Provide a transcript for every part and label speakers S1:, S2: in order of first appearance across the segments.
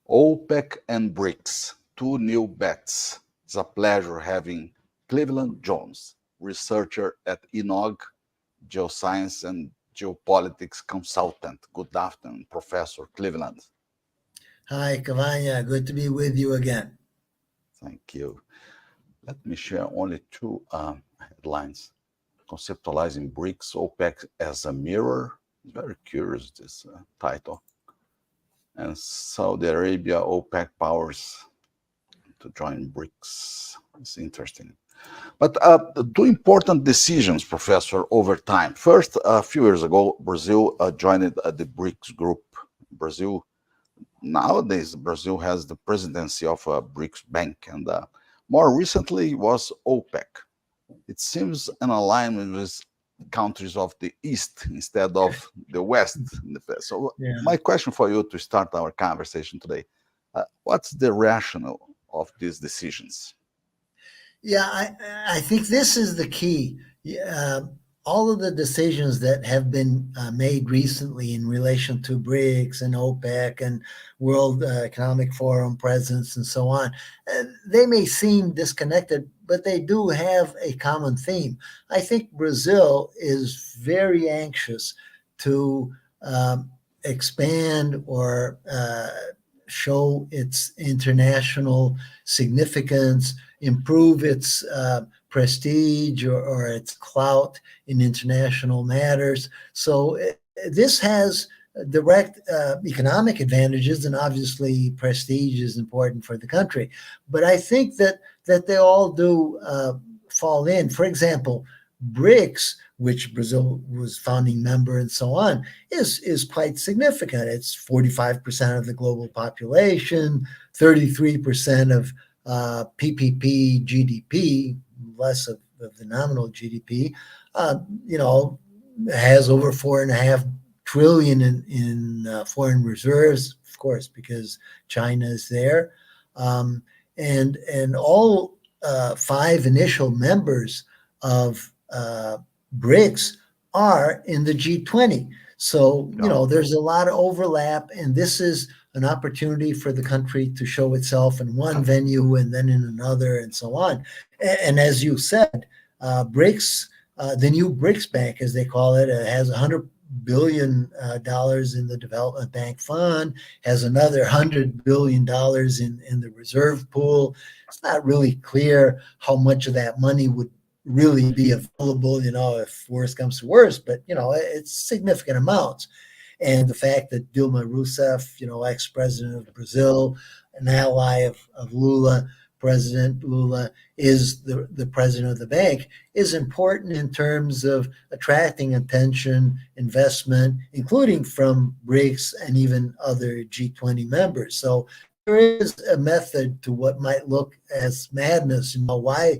S1: OPEC and BRICS, two new bets. It's a pleasure having Cleveland Jones, researcher at ENOG, geoscience and geopolitics consultant. Good afternoon, Professor Cleveland.
S2: Hi, Cavagna. Good to be with you again.
S1: Thank you. Let me share only two headlines. Conceptualizing BRICS, OPEC as a mirror. Very curious, this title. And Saudi Arabia, OPEC powers to join BRICS. It's interesting. But two important decisions, Professor, over time. First, a few years ago, Brazil joined the BRICS group. Nowadays, Brazil has the presidency of a BRICS bank, and more recently was OPEC. It seems an alignment with countries of the East instead of the West. So
S2: Yeah.
S1: my question for you to start our conversation today, what's the rationale of these decisions?
S2: Yeah, I think this is the key. All of the decisions that have been made recently in relation to BRICS and OPEC and World Economic Forum presidents and so on, they may seem disconnected, but they do have a common theme. I think Brazil is very anxious to expand or show its international significance, improve its prestige or its clout in international matters. So this has direct economic advantages, and obviously prestige is important for the country. But I think that they all do fall in. For example, BRICS, which Brazil was founding member and so on, is quite significant. It's 45% of the global population, 33% of PPP GDP, less of the nominal GDP, has over 4.5 trillion in foreign reserves, of course, because China is there. And all five initial members of BRICS are in the G20. So, there's a lot of overlap, and this is an opportunity for the country to show itself in one venue and then in another and so on. And as you said, BRICS, the new BRICS Bank, as they call it, has $100 billion in the Development Bank Fund, has another $100 billion in the reserve pool. It's not really clear how much of that money would really be available, if worse comes to worse, but, it's significant amounts. And the fact that Dilma Rousseff, ex-president of Brazil, an ally of Lula, President Lula, is the president of the bank, is important in terms of attracting attention, investment, including from BRICS and even other G20 members. So there is a method to what might look as madness. Why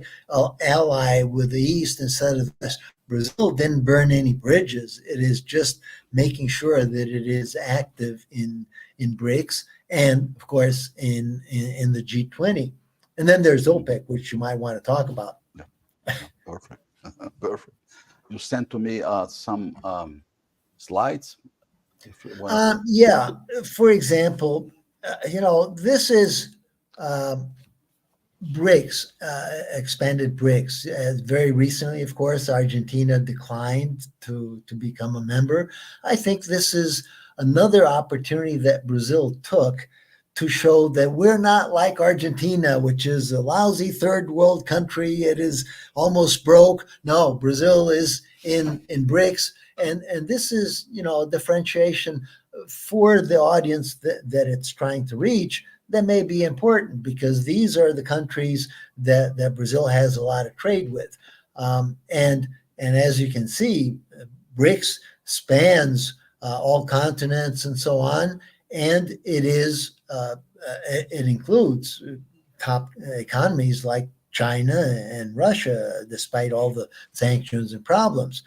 S2: ally with the East instead of the West? Brazil didn't burn any bridges. It is just making sure that it is active in BRICS and, of course, in the G20. And then there's OPEC, which you might want to talk about.
S1: Perfect. Perfect. You sent to me some slides. If you want
S2: Yeah. For example, this is BRICS, expanded BRICS. Very recently, of course, Argentina declined to become a member. I think this is another opportunity that Brazil took to show that we're not like Argentina, which is a lousy third world country. It is almost broke. No, Brazil is in BRICS. And this is, a differentiation for the audience that it's trying to reach that may be important, because these are the countries that Brazil has a lot of trade with. And as you can see, BRICS spans all continents and so on, and it includes top economies like China and Russia, despite all the sanctions and problems.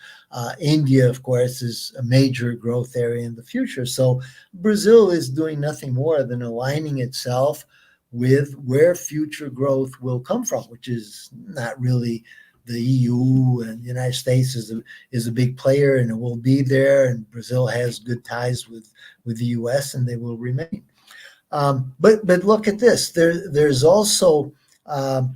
S2: India, of course, is a major growth area in the future. So Brazil is doing nothing more than aligning itself with where future growth will come from, which is not really the EU, and the United States is a big player and it will be there. And Brazil has good ties with the US, and they will remain. But look at this. There's also the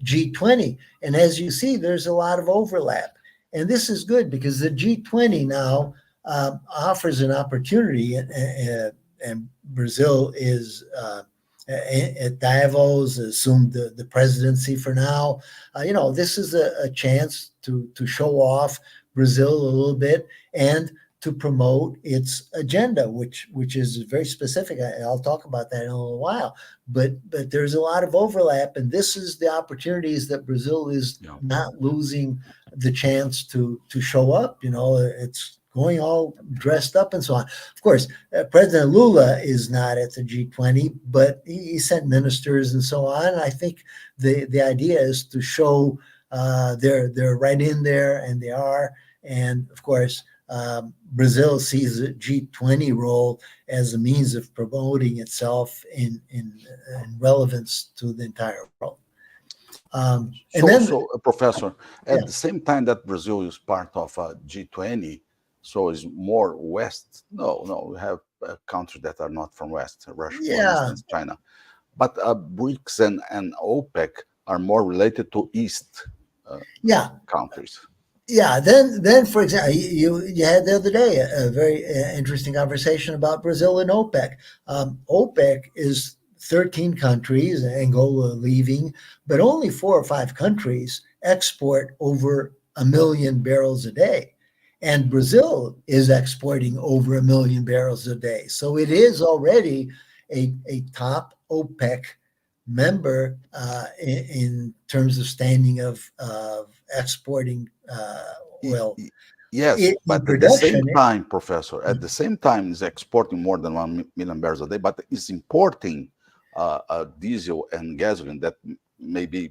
S2: G20, and as you see, there's a lot of overlap, and this is good because the G20 now offers an opportunity, and Brazil is. At Davos, assumed the presidency for now. This is a chance to show off Brazil a little bit and to promote its agenda, which is very specific. I'll talk about that in a little while. But there's a lot of overlap, and this is the opportunities that Brazil is not losing the chance to show up. It's going all dressed up and so on. Of course, President Lula is not at the G20, but he sent ministers and so on. I think the idea is to show they're right in there, and they are. And of course, Brazil sees the G20 role as a means of promoting itself in relevance to the entire world.
S1: Professor, at the same time that Brazil is part of G20, so is more West. No, we have countries that are not from West, Russia, for instance, China. But BRICS and OPEC are more related to East countries.
S2: Yeah, then for example, you had the other day a very interesting conversation about Brazil and OPEC. OPEC is 13 countries, Angola leaving, but only 4 or 5 countries export over 1 million barrels a day. And Brazil is exporting over 1 million barrels a day. So it is already a top OPEC member in terms of standing of exporting oil.
S1: Yes, but at the same time, Professor, at the same time is exporting more than 1 million barrels a day, but is importing diesel and gasoline that may be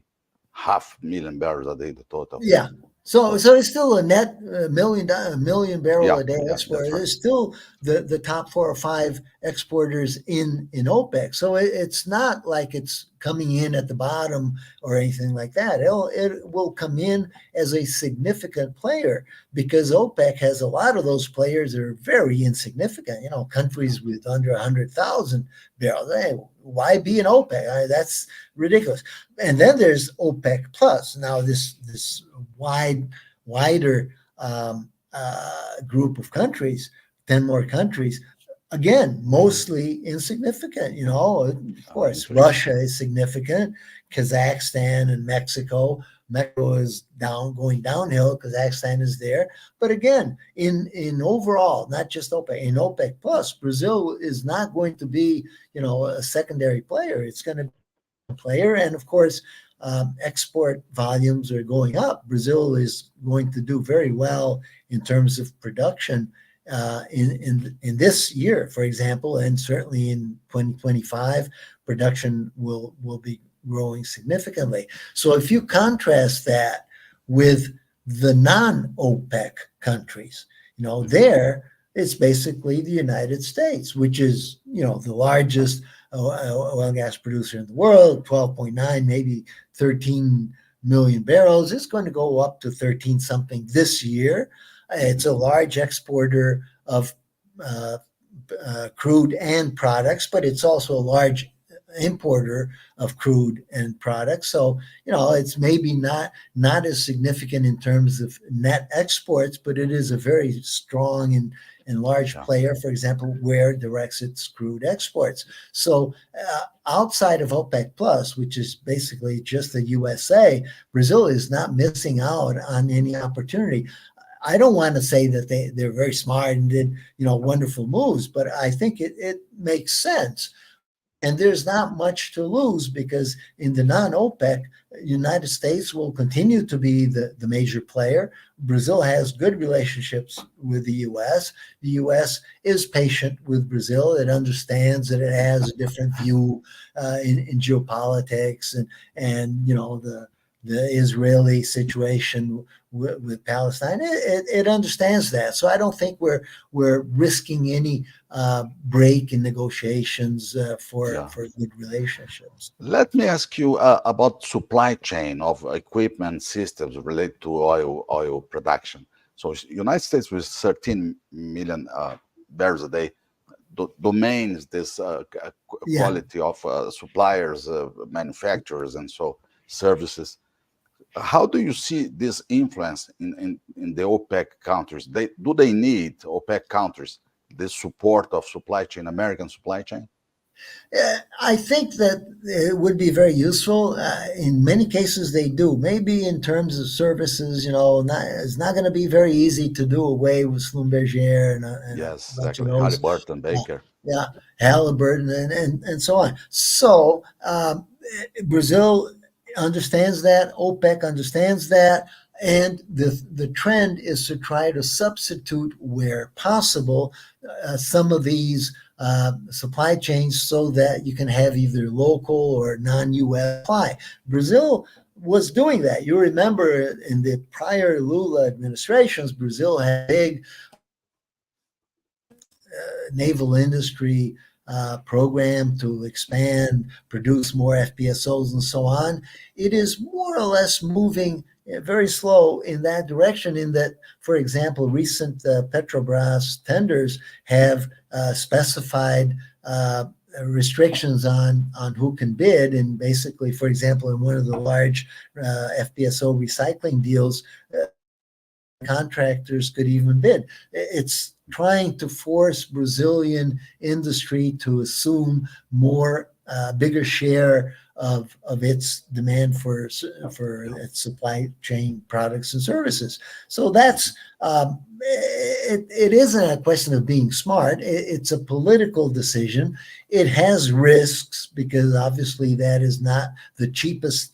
S1: 500,000 barrels a day, the total.
S2: Yeah. So it's still a net million barrel a day export.
S1: Right.
S2: It's still the top 4 or 5 exporters in OPEC. So it's not like it's coming in at the bottom or anything like that. It will come in as a significant player because OPEC has a lot of those players that are very insignificant. Countries with under 100,000 barrels. Hey, why be an OPEC? That's ridiculous. And then there's OPEC plus. Now this wider group of countries, 10 more countries, again, mostly insignificant. Of course, Russia is significant, Kazakhstan and Mexico. Mexico is going downhill. Kazakhstan is there. But again, in overall, not just OPEC, in OPEC plus, Brazil is not going to be, a secondary player. It's going to be a player. And of course, export volumes are going up. Brazil is going to do very well in terms of production in this year, for example, and certainly in 2025, production will be growing significantly. So if you contrast that with the non-OPEC countries, there it's basically the United States, which is, the largest oil and gas producer in the world, 12.9, maybe 13 million barrels. It's going to go up to 13 something this year. It's a large exporter of crude and products, but it's also a large importer of crude and products. So, it's maybe not as significant in terms of net exports, but it is a very strong and large player, for example, where directs its crude exports. So outside of OPEC Plus, which is basically just the USA, Brazil is not missing out on any opportunity. I don't want to say that they're very smart and did, wonderful moves, but I think it makes sense. And there's not much to lose because in the non-OPEC, United States will continue to be the major player. Brazil has good relationships with the U.S. The U.S. is patient with Brazil. It understands that it has a different view in geopolitics and the Israeli situation with Palestine. It understands that. So I don't think we're risking any break in negotiations for good relationships.
S1: Let me ask you about supply chain of equipment systems related to oil production. So United States with 13 million barrels a day, domains, this
S2: Yeah.
S1: quality of suppliers, manufacturers, and so services. How do you see this influence in the OPEC countries? Do they need OPEC countries the support of supply chain, American supply chain?
S2: I think that it would be very useful. In many cases, they do. Maybe in terms of services, it's not going to be very easy to do away with Schlumberger and a
S1: Yes,
S2: bunch of
S1: exactly.
S2: those.
S1: Halliburton,
S2: Yeah,
S1: Baker.
S2: yeah, Halliburton and so on. So Brazil understands that. OPEC understands that. And the trend is to try to substitute where possible some of these supply chains so that you can have either local or non-U.S. supply. Brazil was doing that. You remember in the prior Lula administrations, Brazil had big naval industry program to expand, produce more FPSOs and so on. It is more or less moving very slow in that direction, in that, for example, recent Petrobras tenders have specified restrictions on who can bid. And basically, for example, in one of the large FPSO recycling deals, contractors could even bid. It's trying to force Brazilian industry to assume more bigger share of its demand for its supply chain products and services. So that's it isn't a question of being smart. It's a political decision. It has risks because obviously that is not the cheapest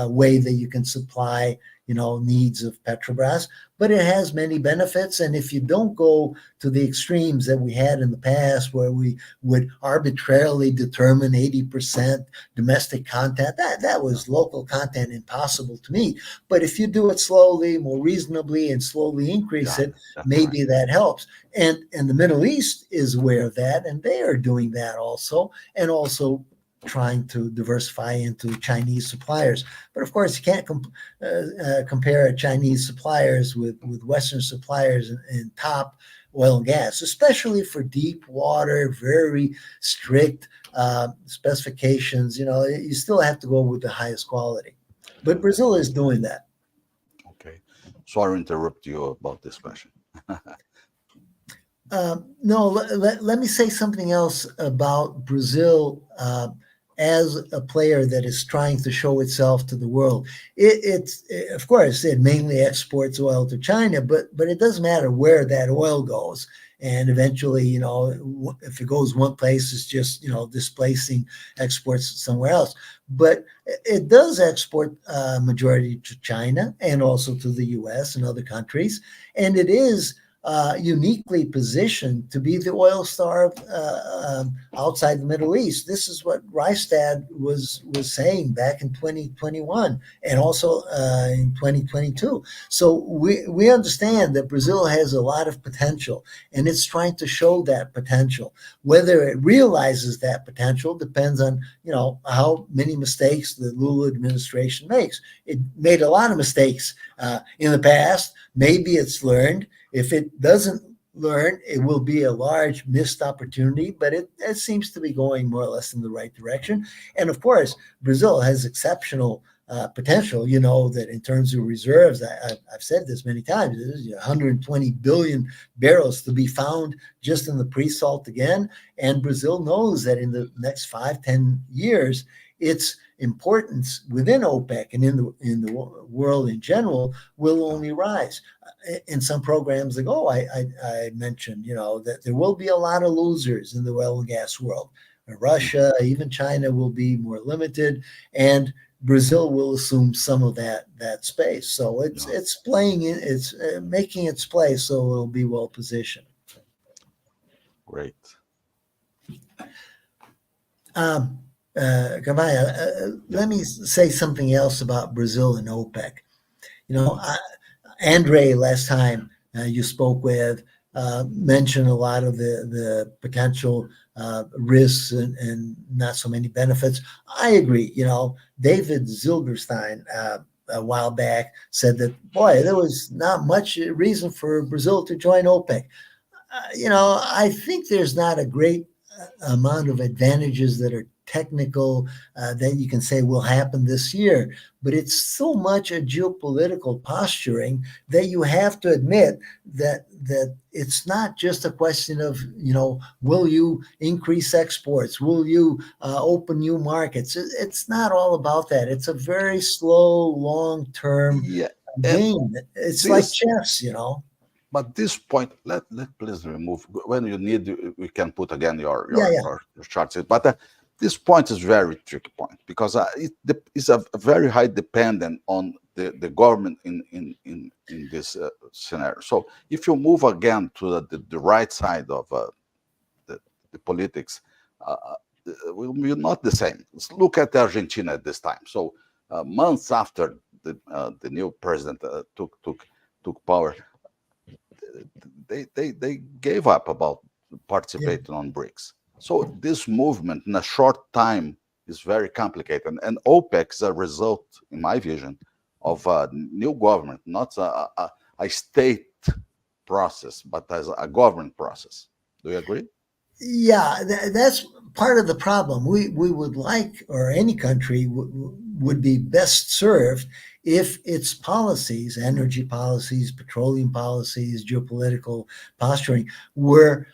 S2: way that you can supply needs of Petrobras, but it has many benefits. And if you don't go to the extremes that we had in the past, where we would arbitrarily determine 80% domestic content, that was local content impossible to meet. But if you do it slowly, more reasonably, and slowly increase it, maybe that helps. And the Middle East is aware of that, and they are doing that also, and also trying to diversify into Chinese suppliers. But of course, you can't compare Chinese suppliers with Western suppliers in top oil and gas, especially for deep water, very strict specifications. You still have to go with the highest quality. But Brazil is doing that.
S1: Okay. Sorry to interrupt you about this question.
S2: No, let me say something else about Brazil as a player that is trying to show itself to the world. It's of course, it mainly exports oil to China, but it doesn't matter where that oil goes. And eventually, if it goes one place, it's just, displacing exports somewhere else. But it does export majority to China and also to the U.S. and other countries. And it is uniquely positioned to be the oil star outside the Middle East. This is what Rystad was saying back in 2021 and also in 2022. So we understand that Brazil has a lot of potential, and it's trying to show that potential. Whether it realizes that potential depends on how many mistakes the Lula administration makes. It made a lot of mistakes in the past. Maybe it's learned. If it doesn't learn, it will be a large missed opportunity, but it seems to be going more or less in the right direction. And of course, Brazil has exceptional potential, that in terms of reserves, I've said this many times, there's 120 billion barrels to be found just in the pre-salt again. And Brazil knows that in the next 5-10 years, its importance within OPEC and in the world in general will only rise. In some programs ago, I mentioned, that there will be a lot of losers in the oil and gas world. Russia, even China will be more limited, and Brazil will assume some of that space. So it's playing in, it's making its place, so it'll be well positioned.
S1: Great.
S2: Kamaya, let me say something else about Brazil and OPEC. Andre, last time you spoke with, mentioned a lot of the potential risks and not so many benefits. I agree. David Zilberstein a while back said that, boy, there was not much reason for Brazil to join OPEC. I think there's not a great amount of advantages that are technical that you can say will happen this year, but it's so much a geopolitical posturing that you have to admit that it's not just a question of will you increase exports, will you open new markets. It's not all about that. It's a very slow, long term
S1: Yeah, and
S2: game. It's like
S1: this,
S2: chess.
S1: but this point, let please remove when you need. We can put again
S2: Yeah, yeah,
S1: your charts. But this point is very tricky point because it's a very high dependent on the government in this scenario. So if you move again to the right side of the, the politics, will not the same. Let's look at Argentina at this time. So months after the new president took power, they gave up about
S2: yeah.
S1: participating on BRICS. So this movement in a short time is very complicated, and OPEC is a result, in my vision, of a new government, not a state process, but as a government process. Do you agree?
S2: Yeah, that's part of the problem. We would like, or any country would be best served if its policies, energy policies, petroleum policies, geopolitical posturing, were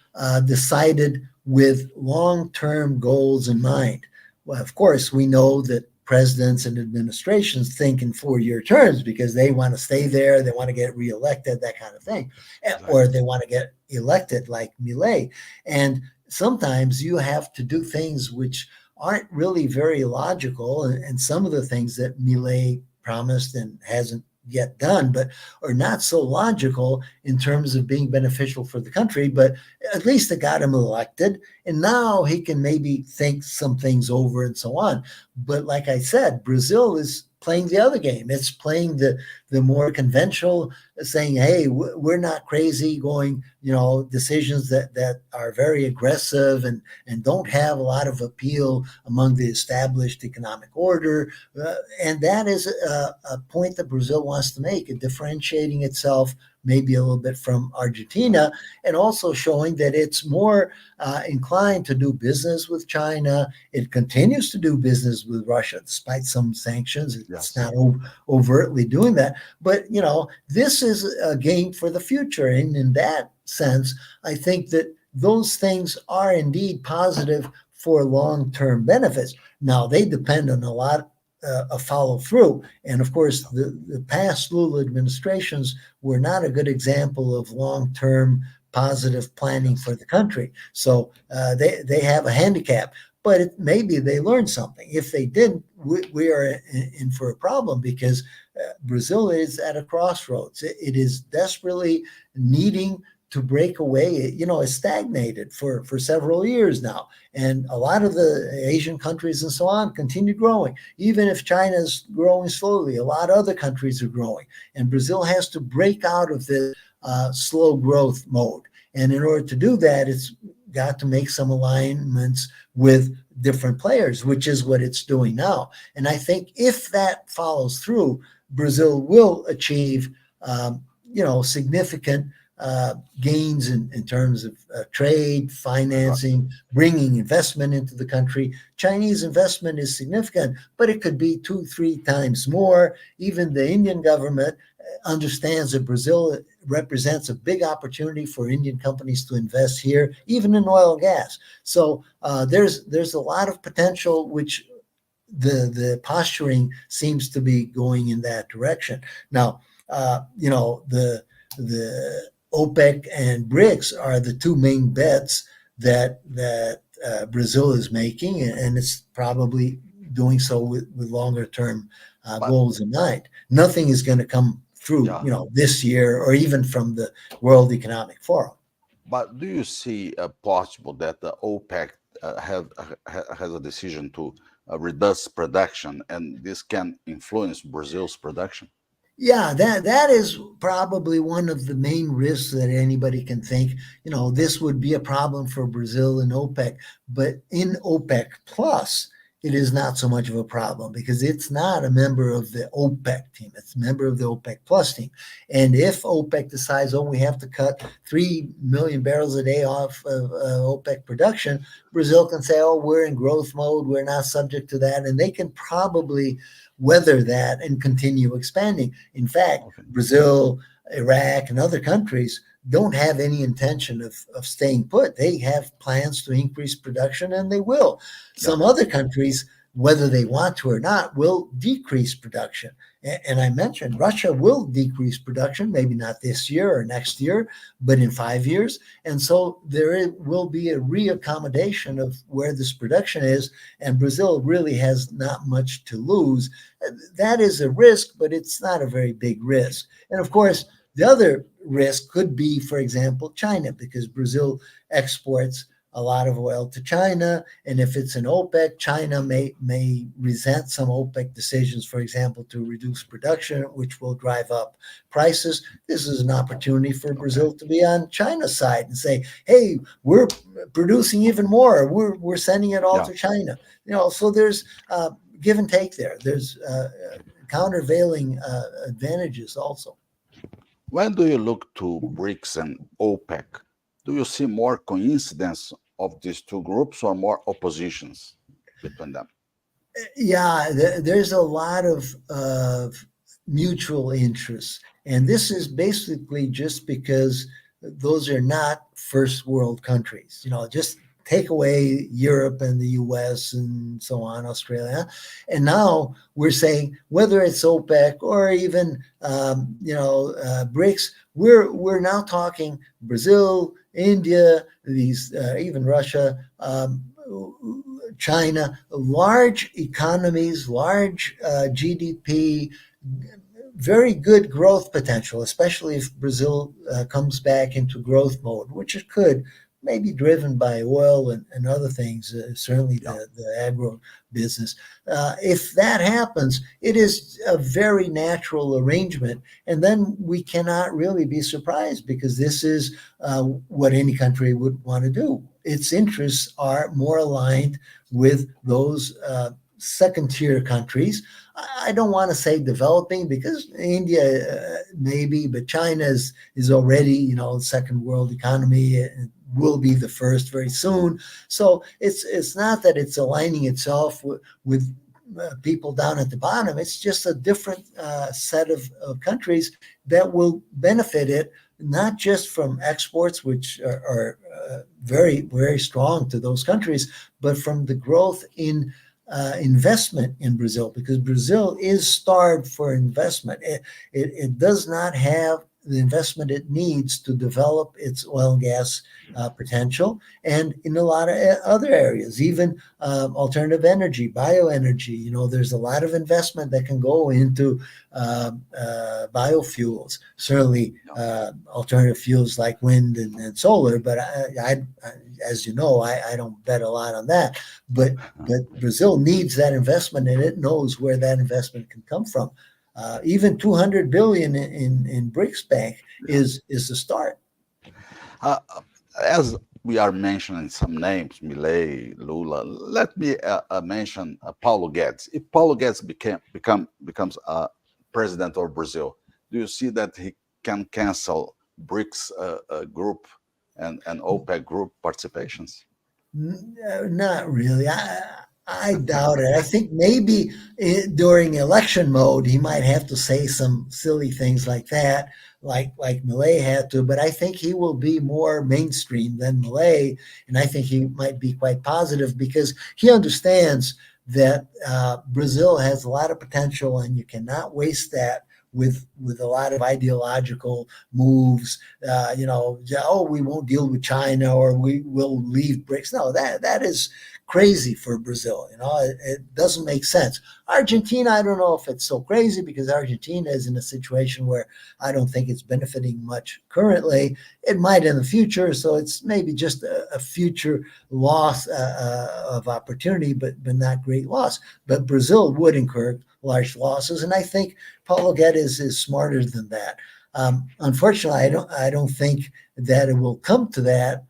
S2: decided with long-term goals in mind. Well, of course, we know that presidents and administrations think in 4-year terms because they want to stay there, they want to get reelected, that kind of thing, or
S1: Exactly.
S2: they want to get elected like Millet. And sometimes you have to do things which aren't really very logical, and some of the things that Millet promised and hasn't yet done, but are not so logical in terms of being beneficial for the country. But at least it got him elected, and now he can maybe think some things over and so on. But like I said, Brazil is playing the other game. It's playing the more conventional, saying, "Hey, we're not crazy," going, decisions that are very aggressive and don't have a lot of appeal among the established economic order. And that is a point that Brazil wants to make, differentiating itself maybe a little bit from Argentina, and also showing that it's more inclined to do business with China. It continues to do business with Russia despite some sanctions. It's
S1: Yes.
S2: not overtly doing that, but this is a game for the future. And in that sense, I think that those things are indeed positive for long-term benefits. Now, they depend on a lot of follow through. And of course, the past Lula administrations were not a good example of long term positive planning
S1: Yes.
S2: for the country. So they have a handicap. But maybe they learned something. If they didn't, we are in for a problem because Brazil is at a crossroads. It is desperately needing to break away. It's stagnated for several years now. And a lot of the Asian countries and so on continue growing. Even if China's growing slowly, a lot of other countries are growing. And Brazil has to break out of this slow growth mode. And in order to do that, it's got to make some alignments with different players, which is what it's doing now. And I think if that follows through, Brazil will achieve, significant gains in terms of trade,
S1: I got you.
S2: financing, bringing investment into the country. Chinese investment is significant, but it could be 2-3 times more. Even the Indian government understands that Brazil represents a big opportunity for Indian companies to invest here, even in oil and gas. So there's a lot of potential, which the posturing seems to be going in that direction. Now, the OPEC and BRICS are the two main bets that Brazil is making, and it's probably doing so with longer term
S1: But
S2: goals in mind. Nothing is going to come through,
S1: yeah,
S2: this year or even from the World Economic Forum.
S1: but do you see possible that the OPEC has a decision to reduce production, and this can influence Brazil's production?
S2: Yeah, that is probably one of the main risks that anybody can think. This would be a problem for Brazil and OPEC, but in OPEC plus, it is not so much of a problem because it's not a member of the OPEC team. It's a member of the OPEC plus team. And if OPEC decides, oh, we have to cut 3 million barrels a day off of OPEC production, Brazil can say, oh, we're in growth mode. We're not subject to that. And they can probably weather that and continue expanding. In fact,
S1: Okay.
S2: Brazil, Iraq, and other countries don't have any intention of staying put. They have plans to increase production, and they will.
S1: Yeah.
S2: Some other countries, whether they want to or not, will decrease production. And I mentioned Russia will decrease production, maybe not this year or next year, but in 5 years. And so there will be a reaccommodation of where this production is, and Brazil really has not much to lose. That is a risk, but it's not a very big risk. And of course, the other risk could be, for example, China, because Brazil exports a lot of oil to China. And if it's an OPEC, China may resent some OPEC decisions, for example, to reduce production, which will drive up prices. This is an opportunity for Brazil to be on China's side and say, hey, we're producing even more. We're sending it all to China. So there's give and take there. There's countervailing advantages also.
S1: When do you look to BRICS and OPEC? Do you see more coincidence of these two groups or more oppositions between them?
S2: Yeah, there's a lot of mutual interests. And this is basically just because those are not first world countries. Just take away Europe and the US and so on, Australia. And now we're saying whether it's OPEC or even, BRICS, we're now talking Brazil, India, these even Russia, China, large economies, large GDP, very good growth potential, especially if Brazil comes back into growth mode, which it could, maybe driven by oil and other things, certainly the agro business. If that happens, it is a very natural arrangement. And then we cannot really be surprised because this is what any country would want to do. Its interests are more aligned with those second-tier countries. I don't want to say developing because India maybe, but China is already, second world economy. Will be the first very soon. So it's not that it's aligning itself with people down at the bottom. It's just a different set of countries that will benefit it, not just from exports, which are very, very strong to those countries, but from the growth in investment in Brazil, because Brazil is starved for investment. It does not have the investment it needs to develop its oil and gas potential, and in a lot of other areas, even alternative energy, bioenergy. There's a lot of investment that can go into biofuels, certainly alternative fuels like wind and solar. But I as you know, I don't bet a lot on that. But Brazil needs that investment, and it knows where that investment can come from. Even 200 billion in BRICS Bank is a start.
S1: As we are mentioning some names, Milei, Lula, let me mention Paulo Guedes. If Paulo Guedes becomes president of Brazil, do you see that he can cancel BRICS group and OPEC group participations?
S2: Not really. I doubt it. I think maybe during election mode, he might have to say some silly things like that, like Milei had to. But I think he will be more mainstream than Milei, and I think he might be quite positive because he understands that Brazil has a lot of potential, and you cannot waste that with a lot of ideological moves. We won't deal with China or we will leave BRICS. No, that is crazy for Brazil. It doesn't make sense. Argentina, I don't know if it's so crazy because Argentina is in a situation where I don't think it's benefiting much currently. It might in the future, so it's maybe just a future loss of opportunity, but not great loss. But Brazil would incur large losses, and I think Paulo Guedes is smarter than that. Unfortunately, I don't think that it will come to that.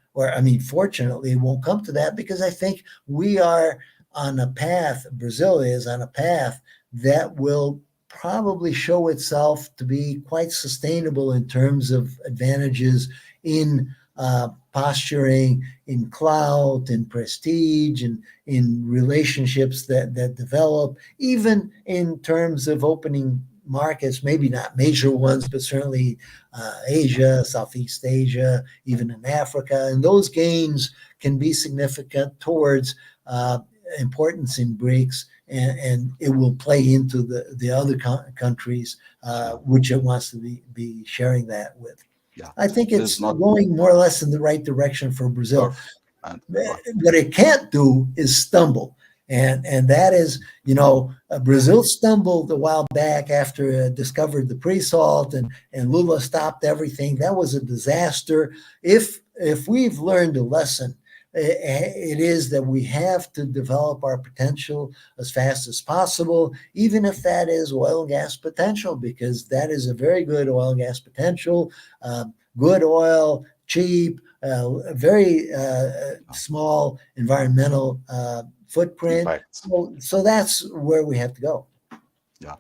S2: Fortunately, it won't come to that because I think we are on a path, Brazil is on a path that will probably show itself to be quite sustainable in terms of advantages in posturing, in clout, in prestige, and in relationships that develop, even in terms of opening markets, maybe not major ones, but certainly Asia, Southeast Asia, even in Africa. And those gains can be significant towards importance in BRICS, and it will play into the other countries which it wants to be sharing that with.
S1: Yeah,
S2: I think
S1: this is
S2: it's
S1: not
S2: going more or less in the right direction for Brazil.
S1: perfect. And
S2: What it can't do is stumble. And that is, Brazil stumbled a while back after it discovered the pre-salt, and Lula stopped everything. That was a disaster. If we've learned a lesson, it is that we have to develop our potential as fast as possible, even if that is oil and gas potential, because that is a very good oil and gas potential, good oil, cheap, very small environmental footprint.
S1: impacts.
S2: So that's where we have to go.
S1: Yeah.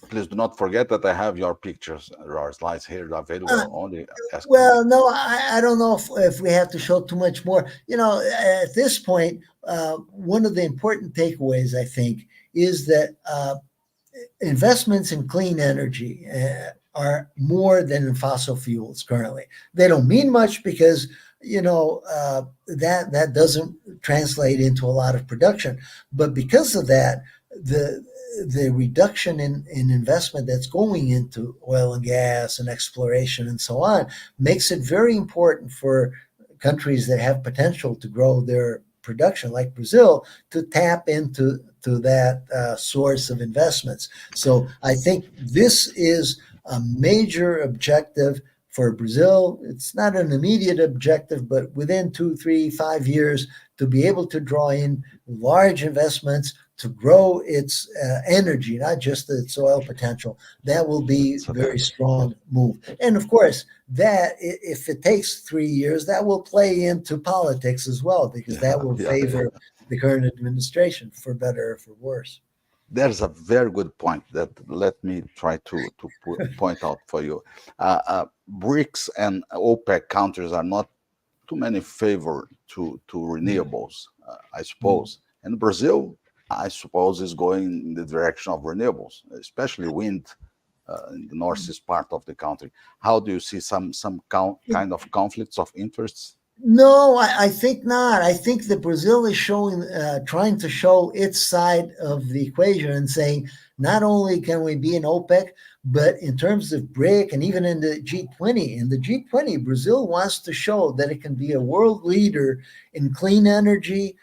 S1: Please do not forget that I have your pictures, your slides here available. Only ask me.
S2: Well, no, I don't know if we have to show too much more. At this point, one of the important takeaways, I think, is that investments in clean energy are more than in fossil fuels currently. They don't mean much because that doesn't translate into a lot of production, but because of that, the reduction in investment that's going into oil and gas and exploration and so on makes it very important for countries that have potential to grow their production, like Brazil, to tap into that source of investments. So I think this is a major objective for Brazil. It's not an immediate objective, but within 2, 3, 5 years, to be able to draw in large investments to grow its energy, not just its oil potential, that will be a very strong move. And of course, that if it takes 3 years, that will play into politics as well, because that will favor the current administration, for better or for worse.
S1: There's a very good point that let me try to point out for you. BRICS and OPEC countries are not too many favored to renewables, I suppose. And Brazil, I suppose, is going in the direction of renewables, especially wind in the northeast part of the country. How do you see some kind of conflicts of interests?
S2: No, I think not. I think that Brazil is trying to show its side of the equation and saying, not only can we be in OPEC, but in terms of BRIC and even in the G20. In the G20, Brazil wants to show that it can be a world leader in clean energy,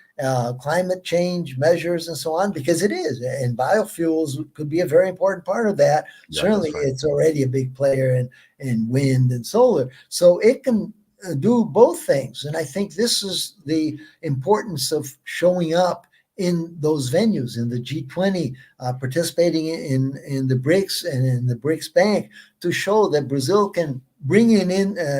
S2: climate change measures, and so on, because it is. And biofuels could be a very important part of that.
S1: Yeah,
S2: certainly,
S1: right.
S2: It's already a big player in wind and solar. So it can do both things. And I think this is the importance of showing up in those venues, in the G20, participating in the BRICS and in the BRICS Bank, to show that Brazil can bring in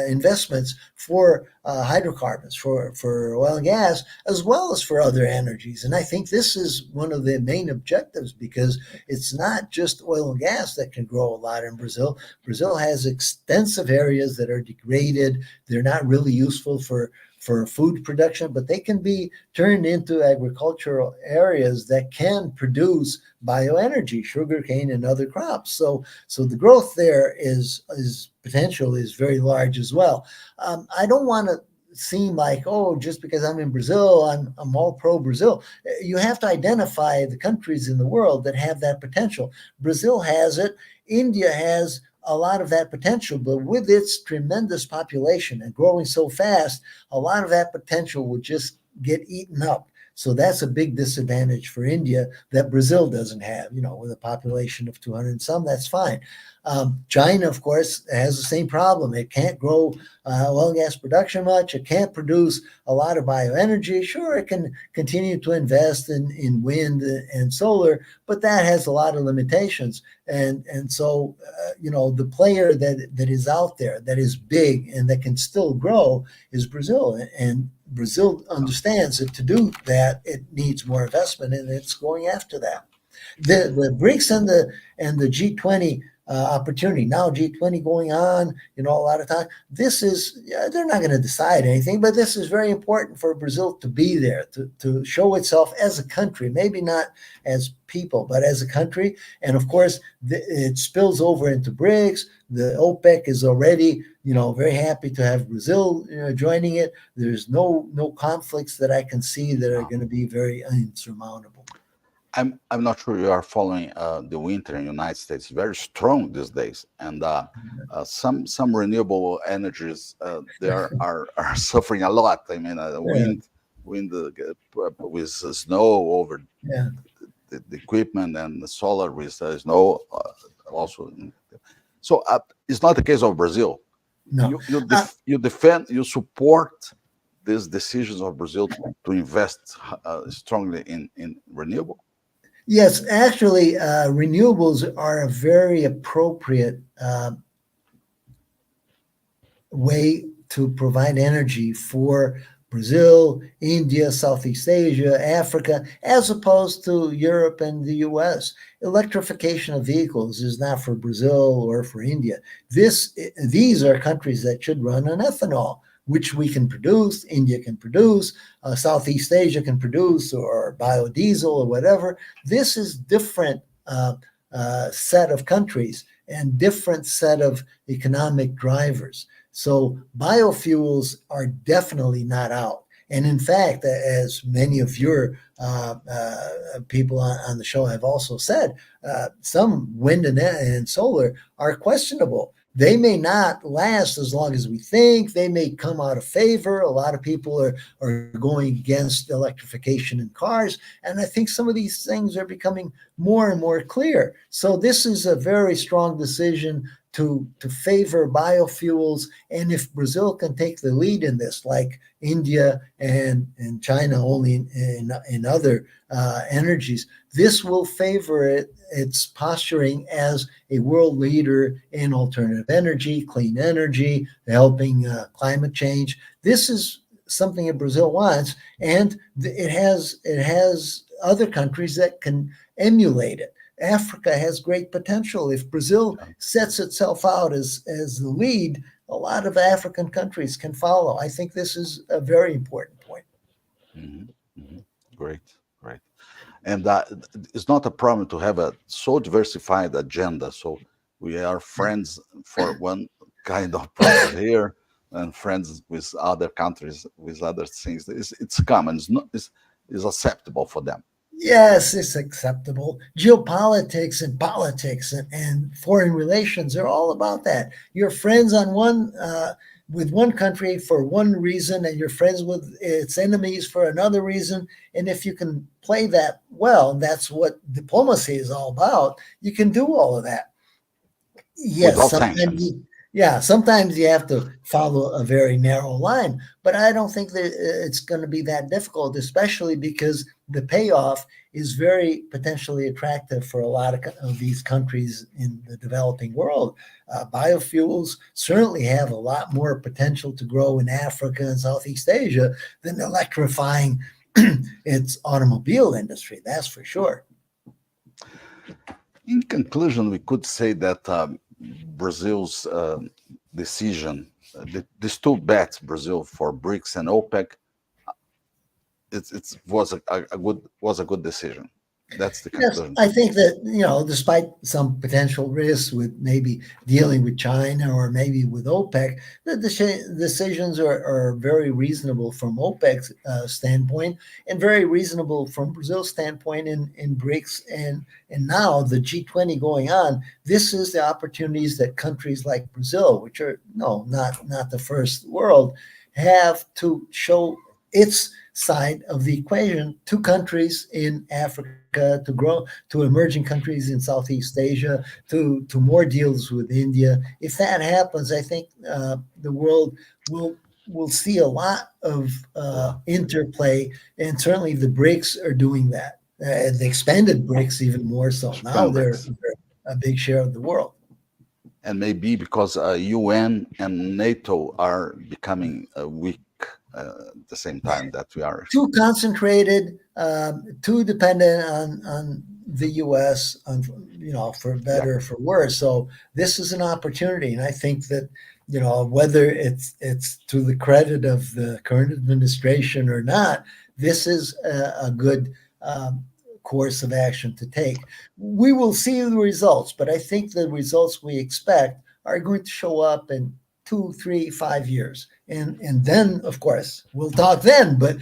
S2: investments for hydrocarbons, for oil and gas, as well as for other energies. And I think this is one of the main objectives, because it's not just oil and gas that can grow a lot in Brazil. Brazil has extensive areas that are degraded. They're not really useful for food production, but they can be turned into agricultural areas that can produce bioenergy, sugarcane and other crops. So the growth there is potential is very large as well. I don't want to seem like, oh, just because I'm in Brazil, I'm all pro Brazil. You have to identify the countries in the world that have that potential. Brazil has it. India has a lot of that potential, but with its tremendous population and growing so fast, a lot of that potential will just get eaten up. So that's a big disadvantage for India that Brazil doesn't have. With a population of 200 and some, that's fine. China, of course, has the same problem. It can't grow oil and gas production much. It can't produce a lot of bioenergy. Sure, it can continue to invest in wind and solar, but that has a lot of limitations. And so, the player that is out there, that is big and that can still grow, is Brazil. And Brazil understands that to do that, it needs more investment, and it's going after that. The BRICS and the G20 opportunity now, G20 going on, a lot of time. This is they're not going to decide anything, but this is very important for Brazil to be there, to show itself as a country, maybe not as people, but as a country. And of course, it spills over into BRICS. The OPEC is already, very happy to have Brazil joining it. There's no conflicts that I can see that are going to be very insurmountable.
S1: I'm not sure you are following the winter in the United States. Very strong these days, and some renewable energies they are suffering a lot. I mean, wind with snow over the equipment, and the solar with snow also. So it's not the case of Brazil.
S2: No,
S1: you defend, you support these decisions of Brazil to invest strongly in renewable.
S2: Yes, actually, renewables are a very appropriate way to provide energy for Brazil, India, Southeast Asia, Africa, as opposed to Europe and the US. Electrification of vehicles is not for Brazil or for India. These are countries that should run on ethanol, which we can produce, India can produce, Southeast Asia can produce, or biodiesel or whatever. This is different set of countries and different set of economic drivers. So biofuels are definitely not out. And in fact, as many of your people on the show have also said, some wind and solar are questionable. They may not last as long as we think. They may come out of favor. A lot of people are going against electrification in cars. And I think some of these things are becoming more and more clear. So this is a very strong decision to favor biofuels. And if Brazil can take the lead in this, like India and China only in other energies, this will favor its posturing as a world leader in alternative energy, clean energy, helping climate change. This is something that Brazil wants, and it has other countries that can emulate it. Africa has great potential. If Brazil sets itself out as the lead, a lot of African countries can follow. I think this is a very important point.
S1: Mm-hmm. Mm-hmm. Great. And it's not a problem to have a so diversified agenda. So we are friends for one kind of process here, and friends with other countries with other things. It's common. It's acceptable for them.
S2: Yes, it's acceptable. Geopolitics and politics and foreign relations are all about that. You're friends on with one country for one reason, and you're friends with its enemies for another reason. And if you can play that well, that's what diplomacy is all about. You can do all of that. Yes,
S1: without sanctions.
S2: Sometimes you have to follow a very narrow line, but I don't think that it's going to be that difficult, especially because the payoff is very potentially attractive for a lot of these countries in the developing world. Biofuels certainly have a lot more potential to grow in Africa and Southeast Asia than electrifying its automobile industry. That's for sure.
S1: In conclusion, we could say that Brazil's decision, these two bets, Brazil for BRICS and OPEC, it was a good decision. That's the conclusion.
S2: Yes, I think that, despite some potential risks with maybe dealing with China or maybe with OPEC, the decisions are very reasonable from OPEC's standpoint and very reasonable from Brazil's standpoint in BRICS and now the G20 going on. This is the opportunities that countries like Brazil, which are not the first world, have to show its side of the equation to countries in Africa, to grow, to emerging countries in Southeast Asia, to more deals with India. If that happens, I think the world will see a lot of interplay, and certainly the BRICS are doing that. The expanded BRICS even more so. Now they're a big share of the world.
S1: And maybe because UN and NATO are becoming weak at the same time that we are.
S2: Too concentrated, too dependent on the U.S. On, for
S1: Yeah.
S2: better or for worse. So this is an opportunity, and I think that whether it's to the credit of the current administration or not, this is a good course of action to take. We will see the results, but I think the results we expect are going to show up in 2, 3, 5 years. And then, of course, we'll talk then, but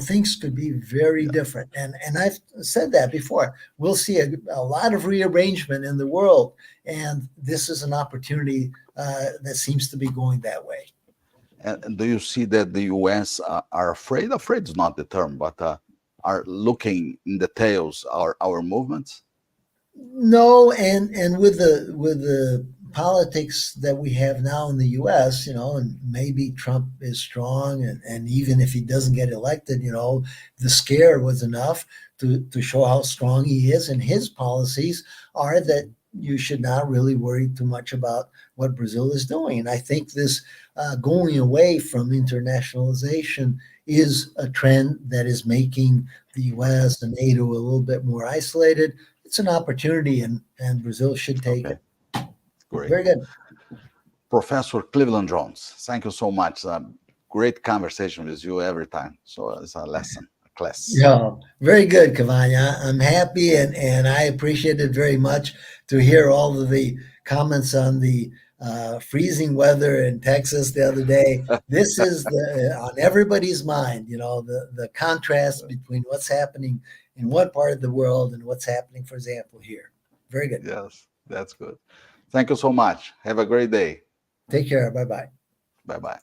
S2: things could be very different. And I've said that before. We'll see a lot of rearrangement in the world, and this is an opportunity that seems to be going that way.
S1: And do you see that the U.S. Are afraid? Afraid is not the term, but are looking in details our movements?
S2: No, and with the politics that we have now in the U.S., and maybe Trump is strong, and even if he doesn't get elected, the scare was enough to show how strong he is, and his policies are that you should not really worry too much about what Brazil is doing. And I think this going away from internationalization is a trend that is making the U.S. and NATO a little bit more isolated. It's an opportunity, and Brazil should take it.
S1: Great.
S2: Very good.
S1: Professor Cleveland Jones, thank you so much. Great conversation with you every time. So it's a lesson, a class.
S2: Yeah, very good, Cavani. I'm happy, and I appreciate it very much to hear all of the comments on the freezing weather in Texas the other day. This is on everybody's mind, the contrast between what's happening in one part of the world and what's happening, for example, here. Very good.
S1: Yes, that's good. Thank you so much. Have a great day.
S2: Take care. Bye-bye.
S1: Bye-bye.